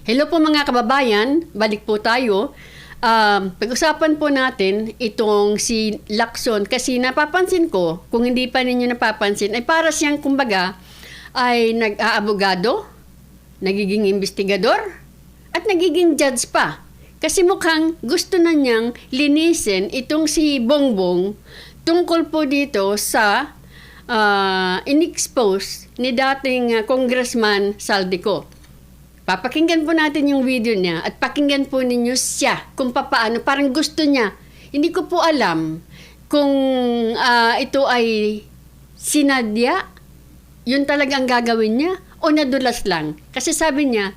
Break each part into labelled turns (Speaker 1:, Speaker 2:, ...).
Speaker 1: Hello po mga kababayan, balik po tayo. Pag-usapan po natin itong si Lacson kasi napapansin ko, kung hindi pa ninyo napapansin, ay para siyang kumbaga ay nag-aabogado, nagiging investigador, at nagiging judge pa. Kasi mukhang gusto na niyang linisin itong si Bongbong tungkol po dito sa in-expose ni dating Congressman Saldico. Papakinggan po natin yung video niya at pakinggan po ninyo siya kung paano. Parang gusto niya. Hindi ko po alam kung ito ay sinadya, yun talaga ang gagawin niya, o nadulas lang. Kasi sabi niya,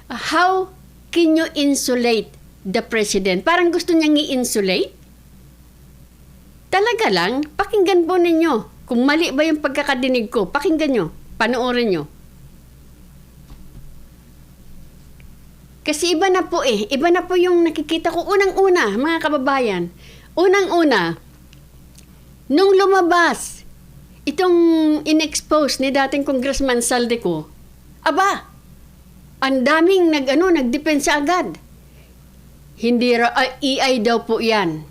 Speaker 1: how can you insulate the president? Parang gusto niyang i-insulate. Talaga lang, pakinggan po ninyo. Kung mali ba yung pagkakadinig ko, pakinggan nyo, panoorin nyo. Kasi iba na po yung nakikita ko unang-una, mga kababayan. Unang-una, nung lumabas, itong in-expose ni dating Congressman Saldico, ang daming nagdepensa agad. Hindi EI daw po yan.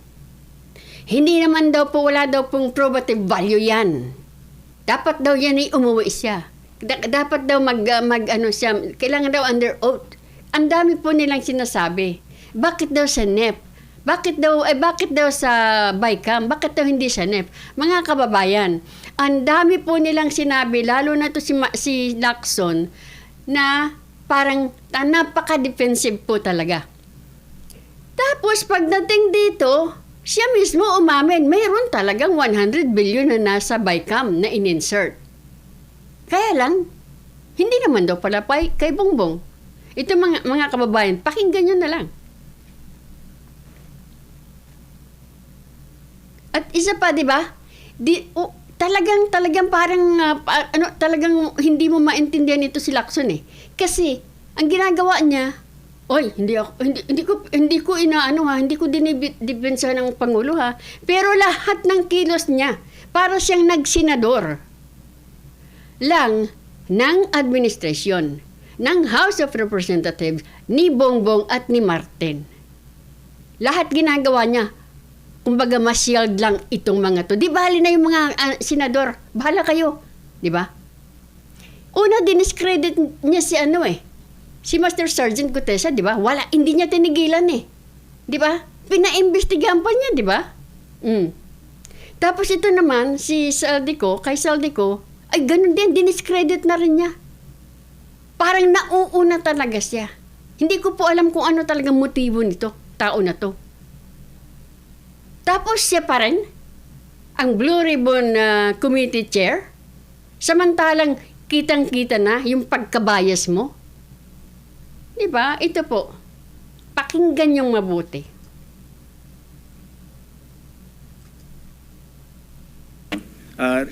Speaker 1: Hindi naman daw po, wala daw pong probative value yan. Dapat daw yan ay umuwi siya. Dapat daw siya, kailangan daw under oath. Ang dami po nilang sinasabi. Bakit daw sa NEP? Bakit daw sa BICAM? Bakit daw hindi sa NEP? Mga kababayan, ang dami po nilang sinabi, lalo na to si Lacson, na parang napaka-defensive po talaga. Tapos pagdating dito, siya mismo umamin, mayroon talagang 100 billion na nasa BICAM na in-insert. Kaya lang, hindi naman daw pala kay Bongbong. Ito mga kababayan, pakinggan nyo na lang. At isa pa, di ba? Talagang parang talagang hindi mo maintindihan ito si Lacson eh. Kasi ang ginagawa niya, hindi ko dinidepensa ng pangulo ha. Pero lahat ng kilos niya para siyang nagsenador lang ng administrasyon ng House of Representatives ni Bongbong at ni Martin. Lahat ginagawa niya. Kumbaga ma-shield lang itong mga to. Di bali na yung mga senador. Bahala kayo. Di ba? Una, diniscredit niya si Master Sergeant Gutesa, di ba? Hindi niya tinigilan eh. Di ba? Pinaimbestigahan pa niya, di ba? Tapos ito naman, kay Saldico, ay ganun din, diniscredit na rin niya. Parang nauuna talaga siya. Hindi ko po alam kung ano talagang motibo nito, tao na to. Tapos siya pa rin, ang Blue Ribbon Committee Chair, samantalang kitang-kita na yung pagkabayas mo. Diba? Ito po, pakinggan yung mabuti.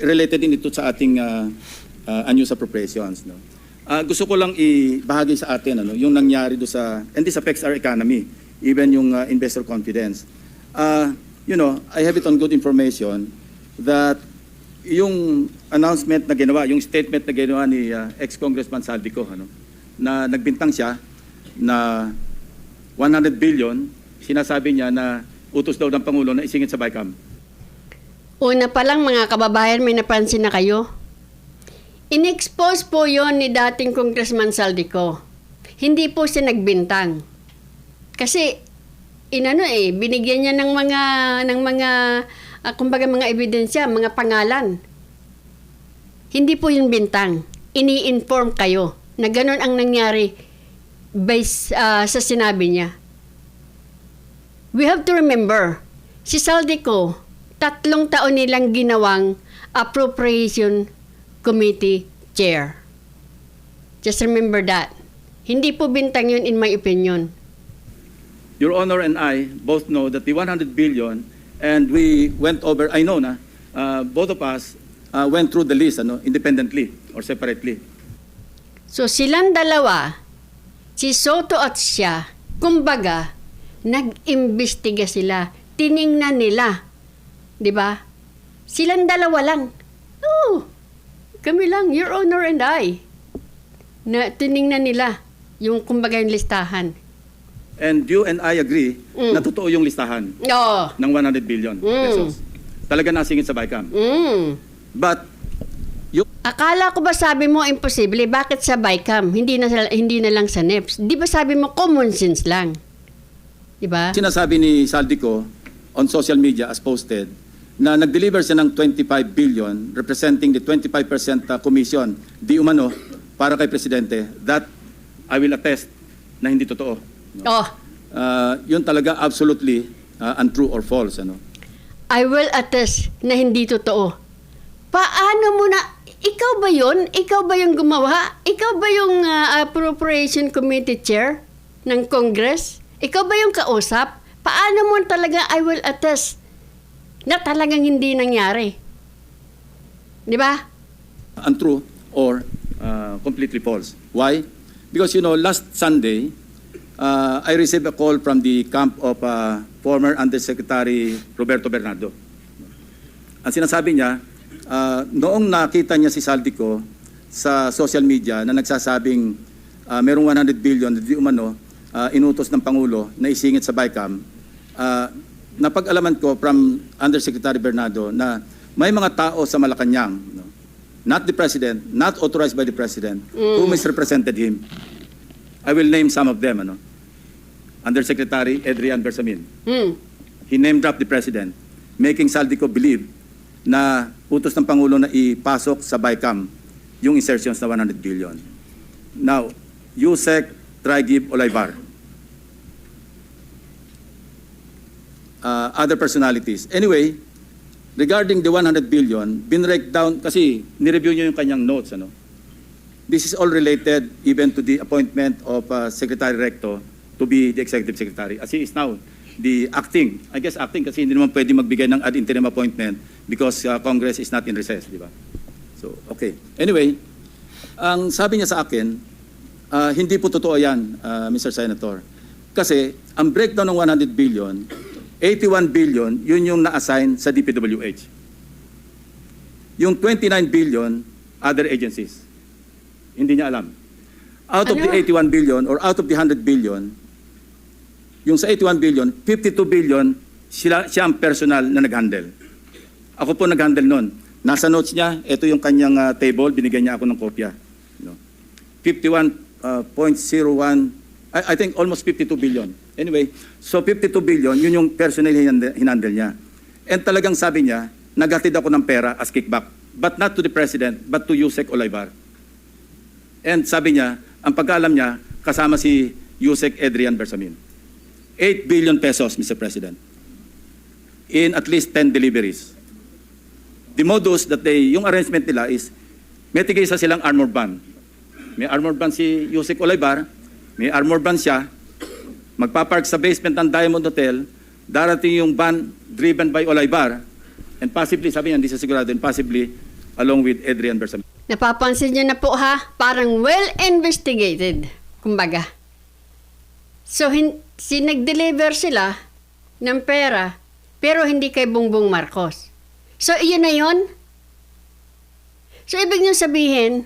Speaker 2: Related din ito sa ating unused appropriations. No? Gusto ko lang ibahagi sa atin yung nangyari do sa, and this affects our economy, even yung investor confidence. I have it on good information that yung announcement na ginawa, yung statement na ginawa ni ex-Congressman Saldico, na nagbintang siya na 100 billion, sinasabi niya na utos daw ng Pangulo na isingit sa BICAM.
Speaker 1: Una pa lang mga kababayan, may napansin na kayo. In-expose po yon ni dating Congressman Saldico. Hindi po siya nagbintang. Kasi binigyan niya ng mga kumbaga mga ebidensya, mga pangalan. Hindi po yung bintang. Ini-inform kayo na ganun ang nangyari based sa sinabi niya. We have to remember, si Saldico, 3 taon nilang ginawang Appropriation Committee Chair. Just remember that. Hindi po bintang yun in my opinion.
Speaker 2: Your Honor and I both know that the 100 billion, and we went over, I know na, both of us went through the list independently or separately.
Speaker 1: So silang dalawa, si Soto at siya, kumbaga, nag-imbestiga sila, tiningnan nila. Diba? Silang dalawa lang. Kami lang, Your Honor and I, na tiningnan nila Yung kumbaga yung listahan.
Speaker 2: And you and I agree na totoo yung listahan
Speaker 1: Oo.
Speaker 2: ng 100 billion pesos. Talaga nasingit sa BICAM. But, yung
Speaker 1: Akala ko ba sabi mo imposible? Bakit sa BICAM? Hindi na lang sa NEPS. Di ba sabi mo common sense lang? Di ba?
Speaker 2: sinasabi ni Saldico on social media as posted na nag-deliver siya ng 25 billion representing the 25% commission di umano para kay Presidente, that I will attest na hindi totoo. No?
Speaker 1: Oh,
Speaker 2: Yun talaga absolutely untrue or false. Ano?
Speaker 1: I will attest na hindi totoo. Paano mo na, ikaw ba yun? Ikaw ba yung gumawa? Ikaw ba yung Appropriation Committee Chair ng Congress? Ikaw ba yung kausap? Paano mo talaga I will attest na talagang hindi nangyari? Di ba?
Speaker 2: Untrue or completely false. Why? Because last Sunday, I received a call from the camp of former Undersecretary Roberto Bernardo. Ang sinasabi niya, noong nakita niya si Saldico sa social media na nagsasabing merong 100 billion na di umano inutos ng Pangulo na isingit sa BICAM, napag-alaman ko from Undersecretary Bernardo na may mga tao sa Malacanang, not the President, not authorized by the President, who misrepresented him. I will name some of them. Undersecretary Adrian Bersamin. He name-dropped the President, making Saldico believe na utos ng Pangulo na ipasok sa BICAM yung insertions na 100 billion. Now, Yusek Traigib Olaybar. Other personalities. Anyway, regarding the 100 billion, binrake down, kasi nireview niyo yung kanyang notes. This is all related even to the appointment of Secretary Recto to be the Executive Secretary. As he is now the acting, I guess acting kasi hindi naman pwede magbigay ng ad interim appointment because Congress is not in recess, di ba? So, okay. Anyway, ang sabi niya sa akin, hindi po totoo yan, Mr. Senator. Kasi ang breakdown ng 100 billion, 81 billion, yun yung na-assign sa DPWH. Yung 29 billion, other agencies. Hindi niya alam. Out of the 81 billion or out of the 100 billion, yung sa 81 billion, 52 billion, siya ang personal na nag-handle. Ako po nag-handle nun. Nasa notes niya, ito yung kanyang table, binigyan niya ako ng kopya. 51.01, I think almost 52 billion. Anyway, so 52 billion, yun yung personal hinandle niya. And talagang sabi niya, naghatid ako ng pera as kickback. But not to the President, but to Yusek Olaybar. And sabi niya, ang pagkaalam niya, kasama si Yusek Adrian Bersamin. 8 billion pesos, Mr. President, in at least 10 deliveries. The modus that yung arrangement nila is, may tigay-isa silang armored van. May armored van si Yusek Olaybar, may armored van siya, magpapark sa basement ng Diamond Hotel, darating yung van driven by Olaybar, and possibly, sabi niya, hindi siya sigurado, and possibly along with Adrian Bersamin.
Speaker 1: Napapansin niyo na po ha, parang well-investigated, kumbaga. So, nag-deliver sila ng pera, pero hindi kay Bongbong Marcos. So, iyon na yun? So, ibig niyo sabihin,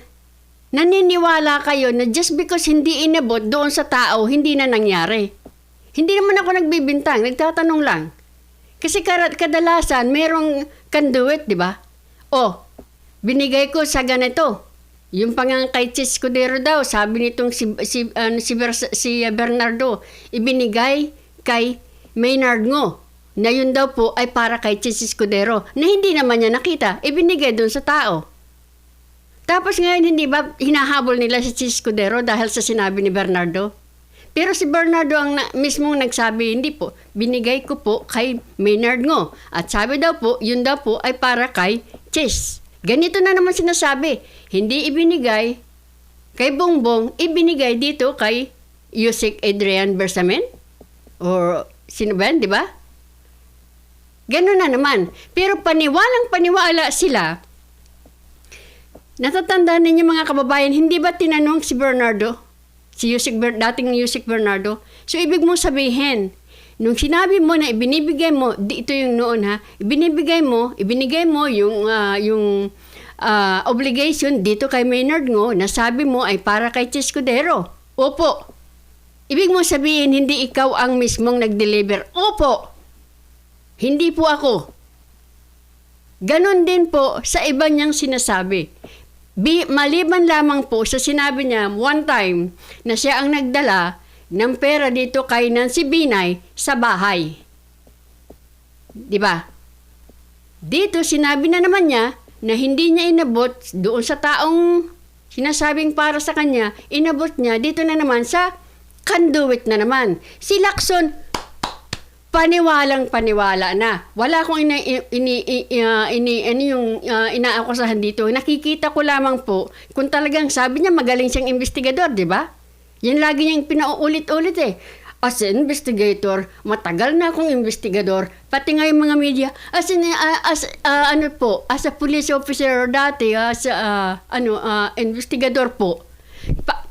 Speaker 1: naniniwala kayo na just because hindi inabot doon sa tao, hindi na nangyari. Hindi naman ako nagbibintang, nagtatanong lang. Kasi kadalasan, merong conduit, di ba? O, binigay ko sa ganito. Yung pangang kay Chis Escudero daw, sabi nitong si Bernardo, ibinigay kay Maynard Ngo, na yun daw po ay para kay Chis Escudero, na hindi naman niya nakita, ibinigay doon sa tao. Tapos ngayon, hindi ba hinahabol nila si Chis Escudero dahil sa sinabi ni Bernardo? Pero si Bernardo ang mismong nagsabi, hindi po, binigay ko po kay Maynard Ngo. At sabi daw po, yun daw po ay para kay Chis. Ganito na naman sinasabi, hindi ibinigay kay Bongbong, ibinigay dito kay Yusek Adrian Bersamin? Or sino ba, di ba? Ganun na naman. Pero paniwalang-paniwala sila. Natatandaan ninyo mga kababayan, hindi ba tinanong si Bernardo? Si dating Yusek Bernardo? So, ibig mong sabihin, nung sinabi mo na ibinibigay mo, ito yung noon ha, ibinigay mo yung obligation dito kay Maynard Ngo na sabi mo ay para kay Chis Escudero. Opo. Ibig mong sabihin, hindi ikaw ang mismong nag-deliver. Opo. Hindi po ako. Ganon din po sa iba niyang sinasabi. Maliban lamang po sa sinabi niya one time na siya ang nagdala ng pera dito kay Nancy Binay sa bahay. Di ba? Dito sinabi na naman niya na hindi niya inabot doon sa taong sinasabing para sa kanya, inabot niya dito na naman sa conduit na naman. Si Lacson, paniwalang-paniwala na. Wala akong inaakusahan dito. Nakikita ko lamang po kung talagang sabi niya magaling siyang investigador, di ba? Yan lagi niyang pinauulit-ulit eh. As an investigator, matagal na akong investigador, pati nga yung mga media, as a police officer dati, investigador po,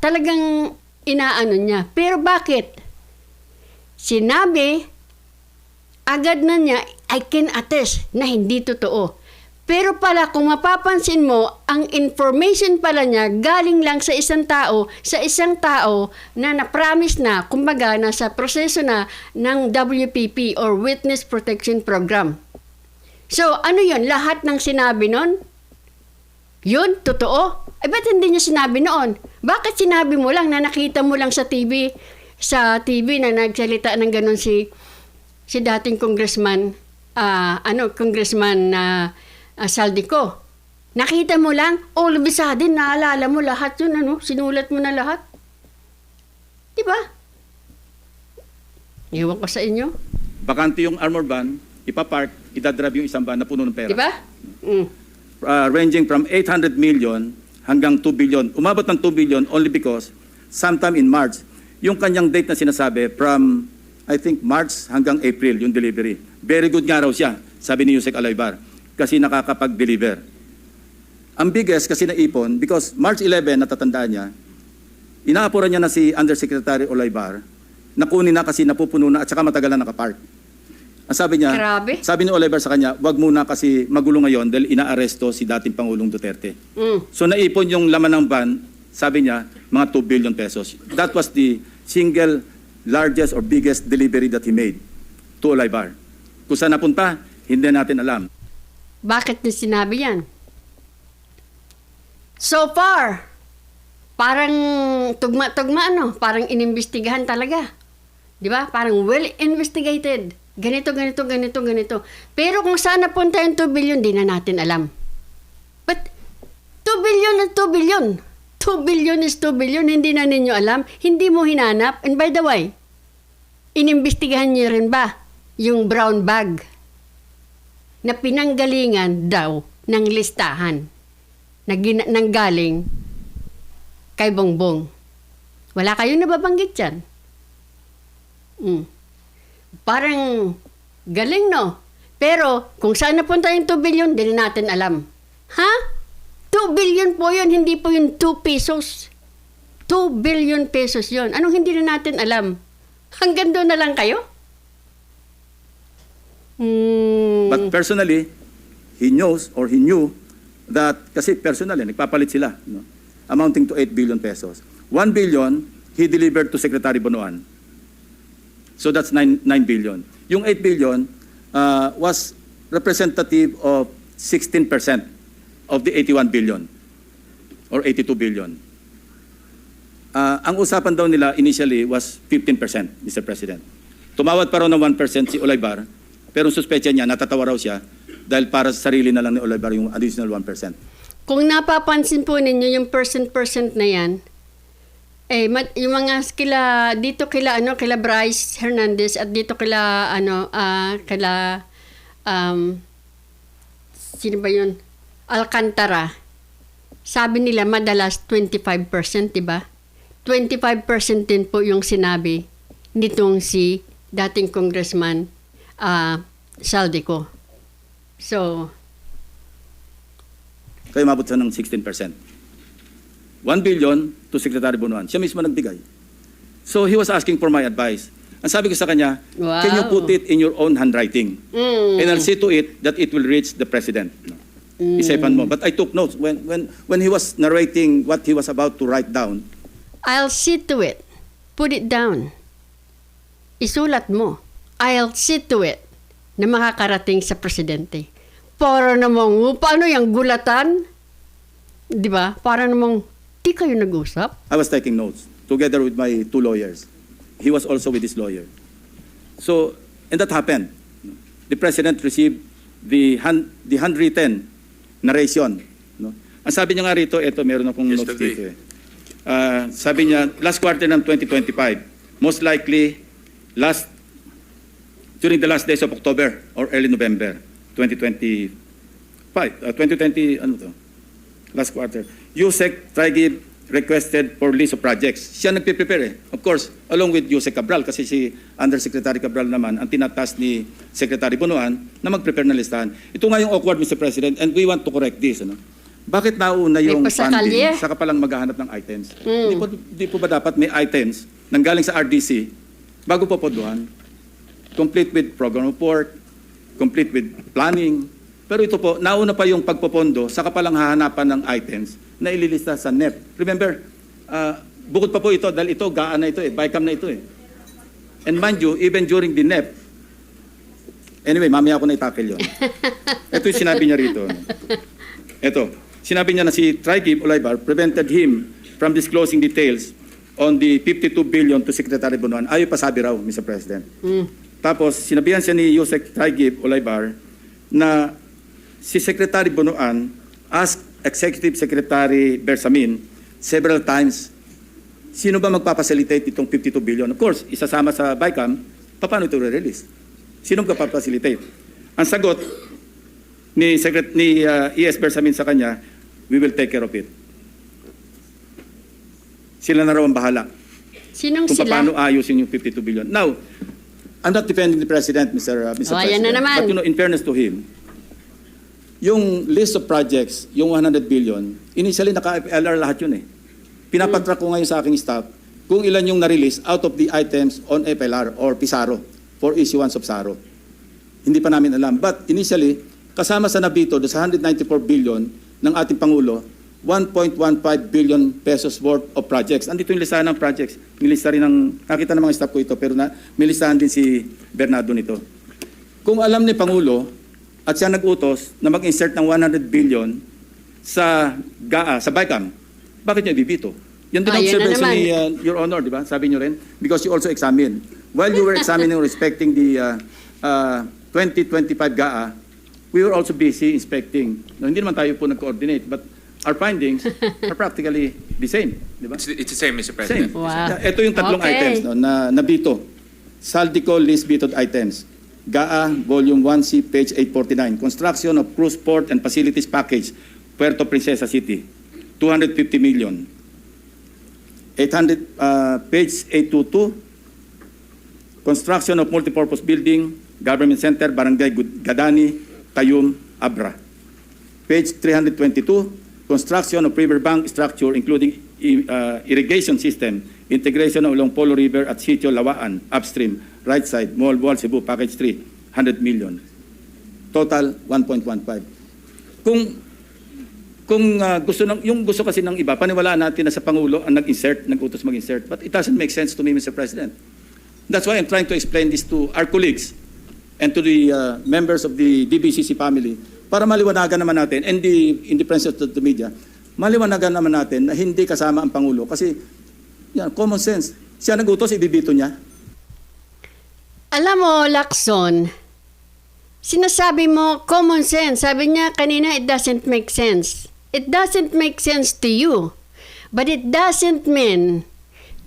Speaker 1: talagang inaano niya. Pero bakit? Sinabi, agad na niya, I can attest na hindi totoo. Pero pala, kung mapapansin mo, ang information pala niya galing lang sa isang tao na na-promise na, kumbaga, nasa proseso na ng WPP or Witness Protection Program. So, ano yun? Lahat ng sinabi nun? Yun? Totoo? Ay, ba't hindi niya sinabi noon? Bakit sinabi mo lang na nakita mo lang sa TV na nagsalita ng ganun si dating congressman, Saldico. Nakita mo lang, all of a sudden, naalala mo lahat yun, sinulat mo na lahat. Diba? Iwan ko sa inyo.
Speaker 2: Bakante yung armor van, ipapark, idadrive yung isang van na puno ng pera.
Speaker 1: Diba?
Speaker 2: Ranging from 800 million hanggang 2 billion. Umabot ng 2 billion only because sometime in March, yung kanyang date na sinasabi from, I think, March hanggang April, yung delivery. Very good nga raw siya, sabi ni Yusek Alaybar, kasi nakakapag-deliver. Ang biggest kasi naipon, because March 11, natatandaan niya, inaapuran niya na si Undersecretary Olaybar, na kunin na kasi napupuno na at saka matagal na nakapark. Ang sabi niya,
Speaker 1: Grabe.
Speaker 2: sabi ni Olaybar sa kanya, wag muna kasi magulo ngayon dahil inaaresto si dating Pangulong Duterte. So naipon yung laman ng van, sabi niya, mga 2 billion pesos. That was the single largest or biggest delivery that he made to Olaybar. Kung saan napunta, hindi natin alam.
Speaker 1: Bakit niya sinabi yan? So far, parang tugma-tugma, parang inimbestigahan talaga. Di ba? Parang well investigated. Ganito. Pero kung saan napunta yung 2 billion, di na natin alam. But 2 billion is 2 billion. 2 billion is 2 billion, hindi na ninyo alam. Hindi mo hinanap. And by the way, inimbestigahan niyo rin ba yung brown bag na pinanggalingan daw ng listahan na nanggaling kay Bongbong? Wala kayong nababanggit dyan. Parang galing, no? Pero kung saan napunta yung 2 billion, di na natin alam. Ha? 2 billion po yun, hindi po yung 2 pesos. 2 billion pesos yun. Anong hindi na natin alam? Hanggang doon na lang kayo?
Speaker 2: But personally, he knows or he knew that, kasi personally, nagpapalit sila, amounting to 8 billion pesos. 1 billion, he delivered to Secretary Bonoan. So that's 9 billion. Yung 8 billion was representative of 16% of the 81 billion or 82 billion. Ang usapan daw nila initially was 15%, Mr. President. Tumawad pa raw ng 1% si Olaybar, pero suspecha niya, natatawa raw siya dahil para sa sarili na lang ni Olaybar yung additional 1%.
Speaker 1: Kung napapansin po ninyo yung percent na yan, yung mga kila Bryce Hernandez at dito sino ba yun? Alcantara. Sabi nila madalas 25%, di ba? 25% din po yung sinabi nitong si dating Congressman Saldico. So,
Speaker 2: kaya mabot siya ng 16%. 1 billion to Secretary Bonoan. Siya mismo nagbigay. So he was asking for my advice. Ang sabi ko sa kanya,
Speaker 1: wow,
Speaker 2: can you put it in your own handwriting? And I'll see to it that it will reach the President. Isipan mo. But I took notes. When he was narrating what he was about to write down,
Speaker 1: I'll see to it. Put it down. Isulat mo. I'll see to it na makakarating sa presidente. Para namang, paano yung gulatan? Di ba? Para namang, di kayo nag-usap?
Speaker 2: I was taking notes together with my 2 lawyers. He was also with his lawyer. So, and that happened. The president received the handwritten narration. No? Ang sabi niya nga rito, eto, meron akong notes dito eh. Sabi niya, last quarter ng 2025, most likely during the last days of October or early November 2020, ano to? Last quarter. Yusek Traigib requested for list of projects. Siya nagpe-prepare eh. Of course, along with Yusek Cabral kasi si Undersecretary Cabral naman ang tinatas ni Secretary Bunuan na mag-prepare ng listahan. Ito nga yung awkward, Mr. President, and we want to correct this. Ano? Bakit nauna yung funding, saka palang maghahanap ng items? Di po ba dapat may items nang galing sa RDC bago po poduhan? Complete with program report, complete with planning. Pero ito po, nauna pa yung pagpopondo, saka palang hahanapan ng items na ililista sa NEP. Remember, bukod pa po ito, dahil ito, GAA na ito eh, BICAM na ito eh. And mind you, even during the NEP, anyway, mamaya ako na itakil yun. Ito yung sinabi niya rito. Ito, sinabi niya na si Traigib Olaybar prevented him from disclosing details on the 52 billion to Secretary Bunuan. Ayaw pa sabi raw, Mr. President. Tapos, sinabihan siya ni Yusek Traigib Olaybar na si Secretary Bunuan asked Executive Secretary Bersamin several times, sino ba magpapacilitate itong 52 billion? Of course, isasama sa BICAM, paano ito re-release? Sino magpapacilitate? Ang sagot ni ES Bersamin sa kanya, we will take care of it. Sila na raw ang bahala.
Speaker 1: Sinong
Speaker 2: kung
Speaker 1: sila?
Speaker 2: paano ayusin yung 52 billion. Now, I'm not defending the President, Mr. President.
Speaker 1: Ayan na naman.
Speaker 2: But in fairness to him, yung list of projects, yung 100 billion, initially naka-FLR lahat yun eh. Pinapatrack ko ngayon sa aking staff kung ilan yung na-release out of the items on FLR or PISARO for issuance of SARO. Hindi pa namin alam. But initially, kasama sa nabito sa 194 billion ng ating Pangulo, 1.15 billion pesos worth of projects. Andito yung listahan ng projects. May lista rin ng, nakita ng mga staff ko ito, pero may listahan din si Bernardo nito. Kung alam ni Pangulo, at siya nag-utos na mag-insert ng 100 billion sa GAA, sa BICAM, bakit niya ibibito? Yan din ang observation ni Your Honor, di ba? Sabi niyo rin, because you also examined. While you were examining respecting the 2025 GAA, we were also busy inspecting. No, hindi naman tayo po nag-coordinate, but our findings are practically the same, di ba?
Speaker 3: It's the same, Mr. President.
Speaker 2: Same.
Speaker 1: Wow.
Speaker 2: Ito yung tatlong items no, na nabito. Saldico list vetoed items. GAA, Volume 1C, page 849. Construction of cruise port and facilities package, Puerto Princesa City, 250 million. 800, page 822. Construction of multipurpose building, Government Center, Barangay Gadani, Tayum, Abra. Page 322. Construction of riverbank structure including irrigation system, integration of along Polo River at Sitio Lawaan, upstream, right side, Mall Wall, Cebu, package 3, 100 million. Total, 1.15. Yung gusto kasi ng iba, paniwalaan natin na sa Pangulo ang nag-utos mag-insert. But it doesn't make sense to me, Mr. President. That's why I'm trying to explain this to our colleagues and to the members of the DBCC family para maliwanagan naman natin, and in the presence of the media, maliwanagan naman natin na hindi kasama ang Pangulo. Kasi, yan, common sense. Siya nag-utos, ibibito niya.
Speaker 1: Alam mo, Lacson, sinasabi mo common sense. Sabi niya kanina, it doesn't make sense. It doesn't make sense to you. But it doesn't mean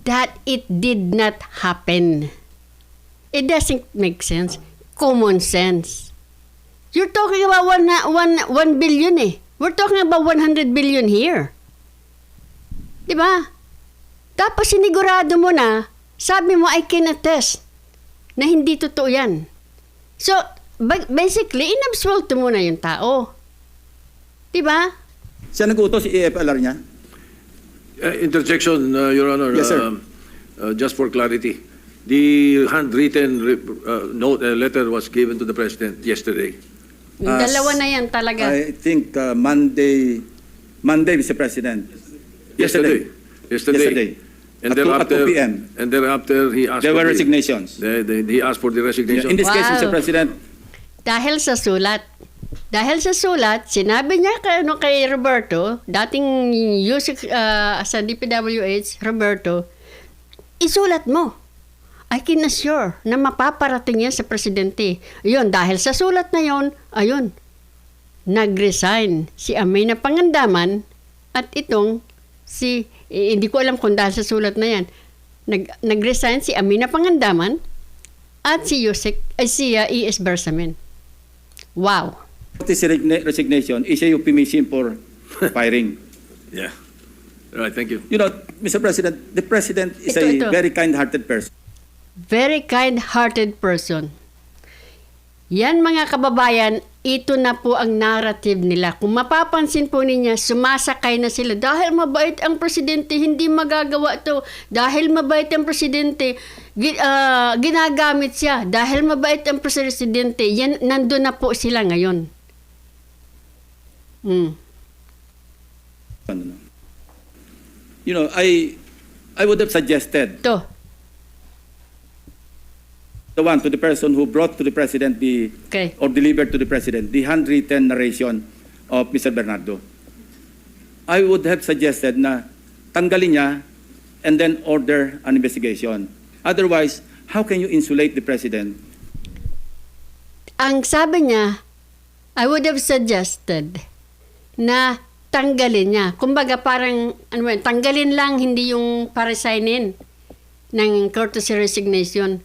Speaker 1: that it did not happen. It doesn't make sense. Common sense. You're talking about 1 billion eh. We're talking about 100 billion here. Diba? Tapos sinigurado mo na, sabi mo, I can attest na hindi totoo yan. So, basically, inabsuelto mo na yung tao. Diba?
Speaker 2: Siya nag-utos, i-FLR niya.
Speaker 4: Interjection, Your Honor.
Speaker 2: Yes, sir.
Speaker 4: Just for clarity. The handwritten letter was given to the President yesterday.
Speaker 1: Yung dalawa na yan talaga.
Speaker 2: I think Monday, Mr. President.
Speaker 4: Yesterday. And
Speaker 2: at 2 p.m.
Speaker 4: And thereafter, he asked
Speaker 2: There
Speaker 4: for
Speaker 2: were
Speaker 4: the-
Speaker 2: resignations.
Speaker 4: He asked for the resignation.
Speaker 2: In this case,
Speaker 1: Wow.
Speaker 2: Mr. President,
Speaker 1: Dahil sa sulat. Dahil sa sulat, sinabi niya kay Roberto, dating Yusek sa DPWH, Roberto, isulat mo. I can assure na mapaparating yan sa presidente. Yun, dahil sa sulat na yon, ayun, nag-resign si Amina Pangandaman at itong hindi ko alam kung dahil sa sulat na yan, nag-resign si Amina Pangandaman at si E.S. Bersamin. Wow.
Speaker 2: this resignation is a euphemism for firing.
Speaker 4: Yeah. Right, thank you.
Speaker 2: You know, Mr. President, the President is
Speaker 1: Ito.
Speaker 2: a very kind-hearted person.
Speaker 1: Very kind-hearted person. Yan mga kababayan, ito na po ang narrative nila. Kung mapapansin po ninyo, sumasakay na sila. Dahil mabait ang presidente, hindi magagawa to. Dahil mabait ang presidente, ginagamit siya. Dahil mabait ang presidente, yan, nandun na po sila ngayon.
Speaker 2: You know, I would have suggested
Speaker 1: To.
Speaker 2: to the person who brought to the President
Speaker 1: Okay.
Speaker 2: or delivered to the President the handwritten narration of Mr. Bernardo. I would have suggested na tanggalin niya and then order an investigation. Otherwise, how can you insulate the President?
Speaker 1: Ang sabi niya, I would have suggested na tanggalin niya. Kumbaga parang, tanggalin lang, hindi yung paresignin ng courtesy resignation.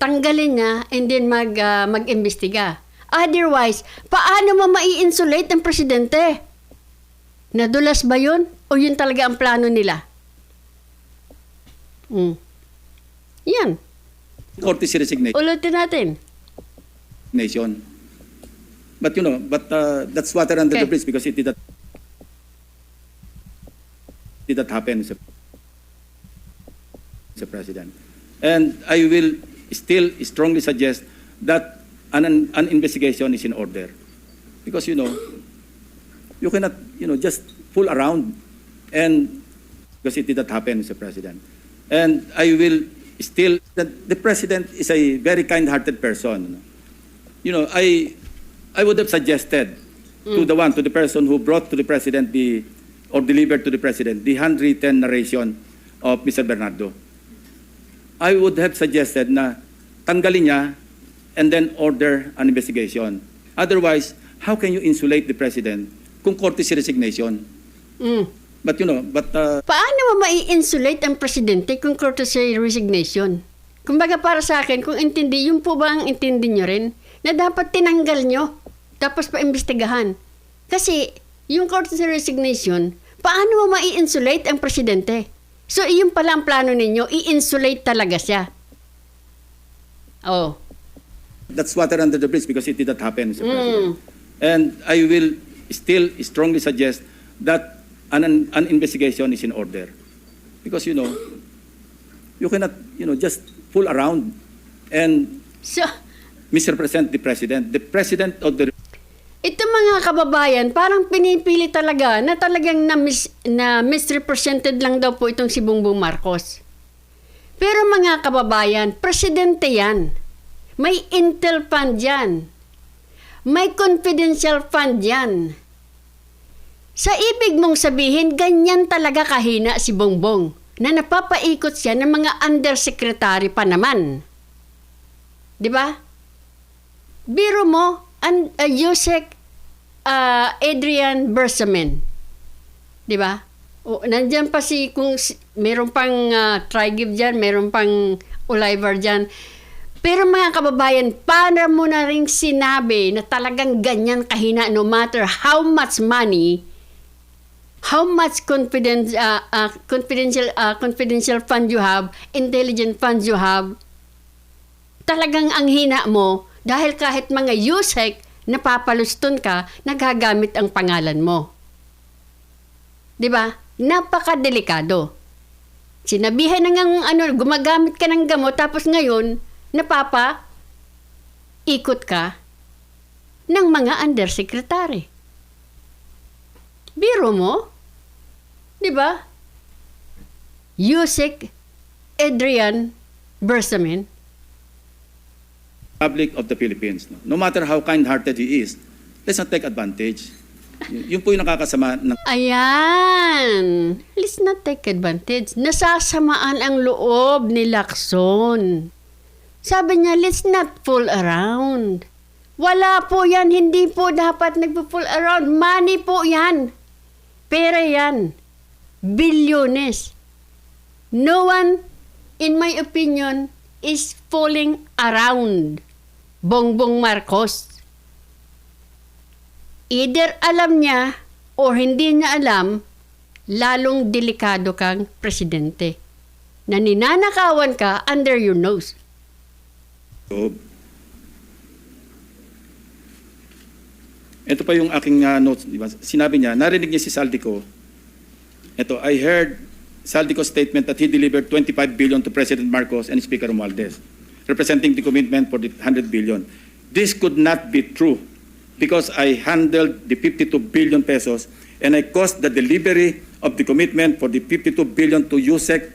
Speaker 1: Tanggalin niya and then mag-imbestiga. Otherwise, paano mo mai-insulate ang presidente? Nadulas ba yun? O yun talaga ang plano nila? Yan.
Speaker 2: Courtesy resignation.
Speaker 1: Ulitin natin.
Speaker 2: But you know, that's water under the
Speaker 1: Okay.
Speaker 2: bridge because it did not happen, Mr. President. And I will still strongly suggest that an investigation is in order. Because, you know, you cannot, just fool around and because it did not happen, Mr. President. And I will still, that the President is a very kind-hearted person. You know, I would have suggested to the person who brought to the President or delivered to the President the handwritten narration of Mr. Bernardo. I would have suggested na tanggalin niya and then order an investigation. Otherwise, how can you insulate the President kung courtesy resignation? But
Speaker 1: Paano mo mai-insulate ang presidente kung courtesy resignation? Kumbaga para sa akin, kung intindi, yun po ba ang intindi nyo rin? Na dapat tinanggal nyo, tapos paimbestigahan. Kasi yung courtesy resignation, paano mo mai-insulate ang presidente? So, iyon pala ang plano ninyo, i-insulate talaga siya. Oh.
Speaker 2: that's water under the bridge because it did not happen, Mr. President. And I will still strongly suggest that an investigation is in order. Because, you cannot, just fool around and
Speaker 1: So,
Speaker 2: misrepresent the President. The President of the
Speaker 1: ito mga kababayan, parang pinipili talaga na talagang misrepresented lang daw po itong si Bongbong Marcos. Pero mga kababayan, presidente yan. May intel fund yan. May confidential fund yan. Sa ibig mong sabihin, ganyan talaga kahina si Bongbong na napapaikot siya ng mga undersecretary pa naman. Di ba? Biro mo, Yusek Adrian Bersamin. Di ba? O, nandyan pa meron pang Trigive dyan, meron pang Oliver dyan. Pero mga kababayan, paano mo na rin sinabi na talagang ganyan kahina no matter how much money, how much confidential fund you have, intelligent funds you have, talagang ang hina mo dahil kahit mga Yusek napapaluston ka, nagagamit ang pangalan mo. 'Di ba? Napakadelikado. Sinabihan na ngang gumagamit ka ng gamot tapos ngayon ikot ka ng mga undersecretary. Biro mo? 'Di ba? Yusek Adrian Bersamin.
Speaker 2: Public of the Philippines. No matter how kind-hearted he is, let's not take advantage. Yun po yung nakakasama ng
Speaker 1: Ayan. Let's not take advantage. Nasasamaan ang loob ni Lacson. Sabi niya, let's not fool around. Wala po yan. Hindi po dapat nagpo-fool around. Money po yan. Pera yan. Bilyones. No one, in my opinion, is fooling around Bongbong Marcos. Either alam niya o hindi niya alam, lalong delikado kang presidente. Na ninanakawan ka under your nose.
Speaker 2: loob. Ito pa yung aking notes. Diba? Sinabi niya, narinig niya si Saldico. Ito, I heard Saldico's statement that he delivered 25 billion to President Marcos and Speaker Romualdez, representing the commitment for the 100 billion. This could not be true because I handled the 52 billion pesos and I caused the delivery of the commitment for the 52 billion to Yusek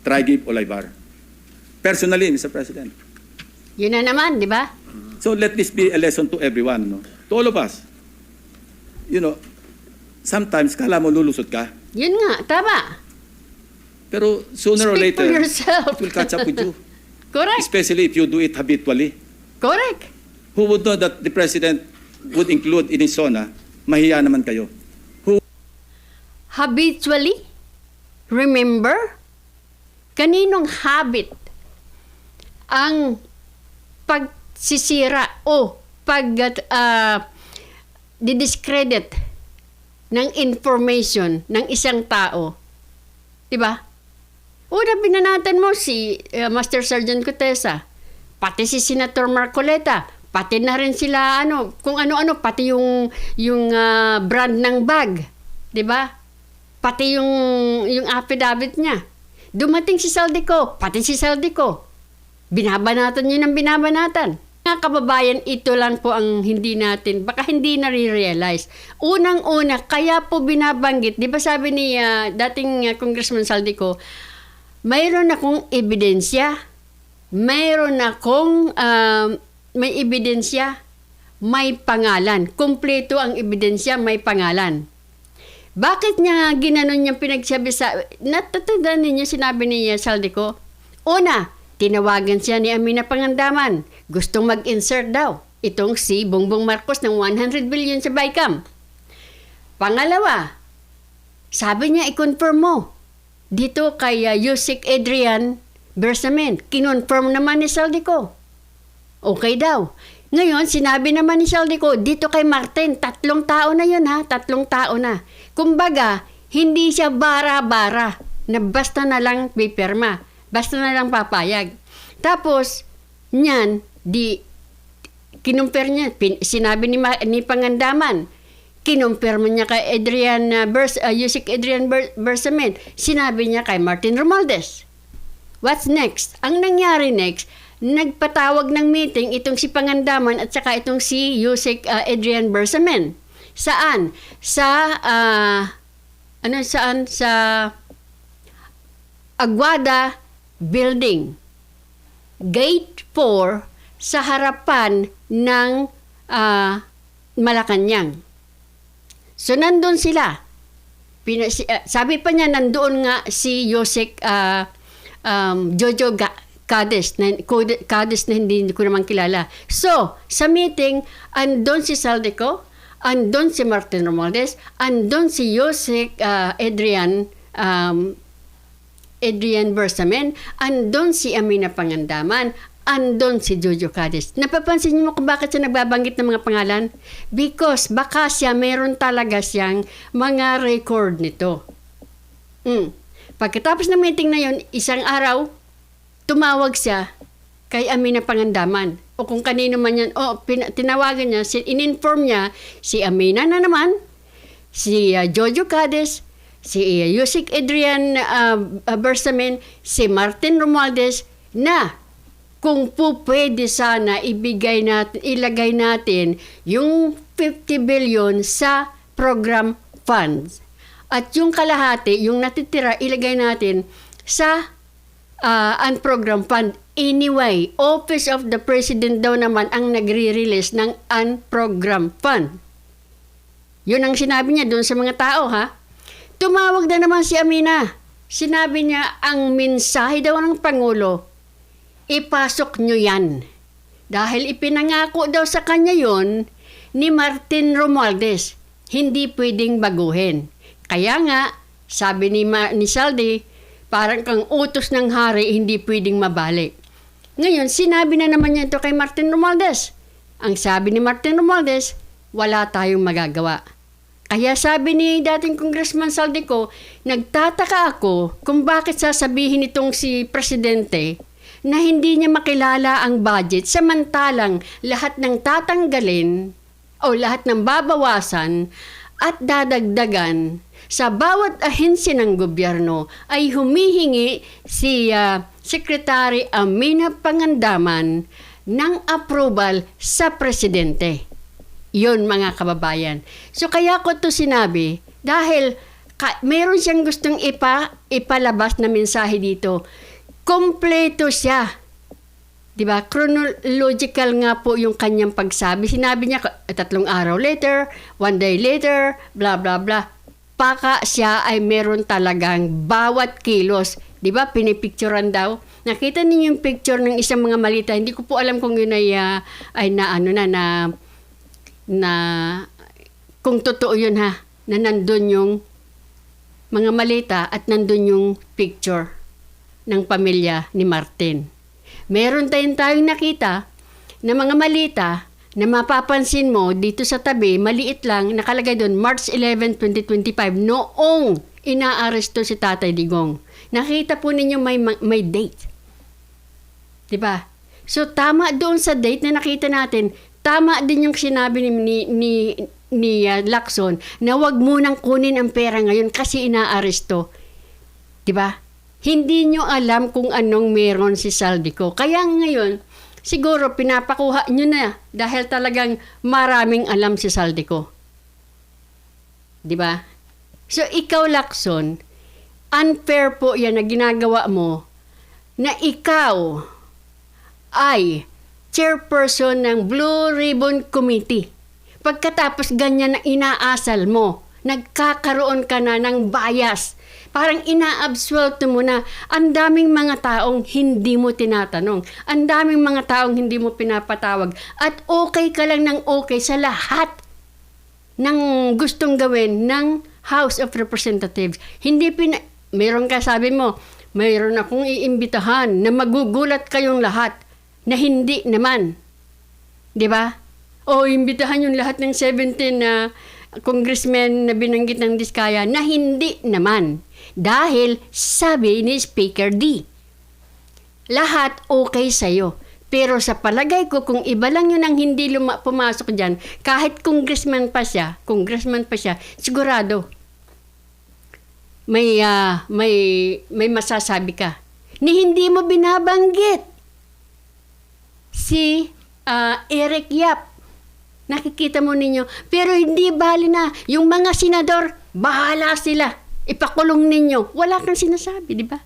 Speaker 2: Traigib Olaybar. Personally, Mr. President.
Speaker 1: Yun na naman, di ba?
Speaker 2: So let this be a lesson to everyone, no? To all of us. You know, sometimes kala mo lulusot ka,
Speaker 1: Yun nga, tama.
Speaker 2: pero sooner or
Speaker 1: Speak
Speaker 2: later,
Speaker 1: for yourself.
Speaker 2: it will catch up with you.
Speaker 1: Correct.
Speaker 2: Especially if you do it habitually.
Speaker 1: Correct.
Speaker 2: Who would know that the President would include in his zona, mahiya naman kayo?
Speaker 1: Habitually, remember, kaninong habit ang pagsisira o didiscredit ng information ng isang tao. Diba? Una, binanatan mo si Master Sergeant Cotesa, pati si Senator Marcoleta, pati na rin sila kung ano-ano, pati yung brand ng bag, 'di ba? Pati yung affidavit niya. Dumating si Saldico, pati si Saldico. Binabanatan niyo ng binabanatan. Mga kababayan, ito lang po ang hindi natin, baka hindi nare-realize. Unang-una, kaya po binabanggit, 'di ba sabi ni dating Congressman Saldico, mayroon akong ebidensya. Mayroon akong may ebidensya, may pangalan. Kumpleto ang ebidensya, may pangalan. Bakit niya ginanon niyang pinagsabi natatandaan ninyo sinabi ni Saldico? Una, tinawagan siya ni Amina Pangandaman. Gustong mag-insert daw itong si Bongbong Marcos ng 100 billion sa BICAM. Pangalawa, sabi niya i-confirm mo dito kay Yusek Adrian Bersamin. Kinonfirm naman ni Saldico. Okay daw. Ngayon, sinabi naman ni Saldico, dito kay Martin, 3 tao na yun 3 tao na. Kumbaga, hindi siya bara-bara na basta na lang pipirma, basta na lang papayag. Tapos, niyan, kinumpir niya, sinabi ni Pangandaman, kinumpirma niya kay Yusek Adrian Bersamin, sinabi niya kay Martin Romualdez. What's next? Ang nangyari next, nagpatawag ng meeting itong si Pangandaman at saka itong si Yusek Adrian Bersamin. Saan? Sa Aguada Building. Gate 4 sa harapan ng Malacanang. So, nandun sila. Sabi pa niya, nandoon nga si Yusek Jojo Cades na hindi ko naman kilala. So, sa meeting, andon si Saldico, andon si Martin Romualdez, andon si Yusek Adrian Bersamin, andon si Amina Pangandaman, andon si Jojo Cades. Napapansin niyo mo kung bakit siya nagbabanggit ng mga pangalan? Because baka siya, meron talaga siyang mga record nito. Pagkatapos ng meeting na yon, isang araw, tumawag siya kay Amina Pangandaman. O kung kanino man yan, tinawagan niya, in-inform niya si Amina na naman, si Jojo Cades, si Yusek Adrian Bersamin, si Martin Romualdez, na kung po pwede sana ilagay natin yung 50 billion sa program funds. At yung kalahati, yung natitira, ilagay natin sa unprogrammed fund. Anyway, Office of the President daw naman ang nagre-release ng unprogrammed fund. Yun ang sinabi niya doon sa mga tao, ha? Tumawag na naman si Amina. Sinabi niya, ang mensahe daw ng Pangulo, ipasok nyo yan. Dahil ipinangako daw sa kanya yon ni Martin Romualdez, hindi pwedeng baguhin. Kaya nga, sabi ni Saldi, parang kang utos ng hari, hindi pwedeng mabalik. Ngayon, sinabi na naman niya ito kay Martin Romualdez. Ang sabi ni Martin Romualdez, wala tayong magagawa. Kaya sabi ni dating Congressman Saldico, nagtataka ako kung bakit sasabihin itong si Presidente na hindi niya makilala ang budget samantalang lahat ng tatanggalin o lahat ng babawasan at dadagdagan sa bawat ahensya ng gobyerno ay humihingi si Secretary Amina Pangandaman ng approval sa Presidente. Yun mga kababayan. So kaya ko to sinabi dahil meron siyang gustong ipalabas na mensahe dito. Kompleto siya. 'Di ba? Chronological nga po yung kanyang pagsabi. Sinabi niya 3 araw later, 1 day later, blah blah blah. Paka siya ay meron talagang bawat kilos. 'Di ba? Pinipicturean daw. Nakita niyo yung picture ng isang mga malita. Hindi ko po alam kung yun ay kung totoo yun ha, na nandun yung mga malita at nandun yung picture ng pamilya ni Martin. Meron tayong nakita na mga malita na mapapansin mo dito sa tabi, maliit lang, nakalagay doon March 11, 2025, noong inaaresto si Tatay Digong. Nakita po ninyo may date. Diba? So tama doon sa date na nakita natin, tama din yung sinabi ni Lacson na wag munang kunin ang pera ngayon kasi inaaresto. 'Di ba? Hindi nyo alam kung anong meron si Saldico. Kaya ngayon, siguro pinapakuha nyo na dahil talagang maraming alam si Saldico. 'Di ba? So ikaw, Lacson, unfair po 'yan na ginagawa mo na ikaw ay chairperson ng Blue Ribbon Committee. Pagkatapos ganyan na inaasal mo, nagkakaroon ka na ng bias. Parang ina-absuelto mo na ang daming mga taong hindi mo tinatanong. Ang daming mga taong hindi mo pinapatawag. At okay ka lang ng okay sa lahat ng gustong gawin ng House of Representatives. Meron ka, sabi mo, mayroon akong iimbitahan na magugulat kayong lahat. Na hindi naman. 'Di ba? O imbitahan yung lahat ng 17 na congressmen na binanggit ng Diskaya na hindi naman. Dahil sabi ni Speaker D, lahat okay sa'yo. Pero sa palagay ko, kung iba lang yun ang hindi pumasok dyan, kahit congressman pa siya, sigurado, may masasabi ka. Ni hindi mo binabanggit si Eric Yap. Nakikita mo ninyo. Pero hindi bali na. Yung mga senador, bahala sila. Ipakulong ninyo. Wala kang sinasabi, di ba?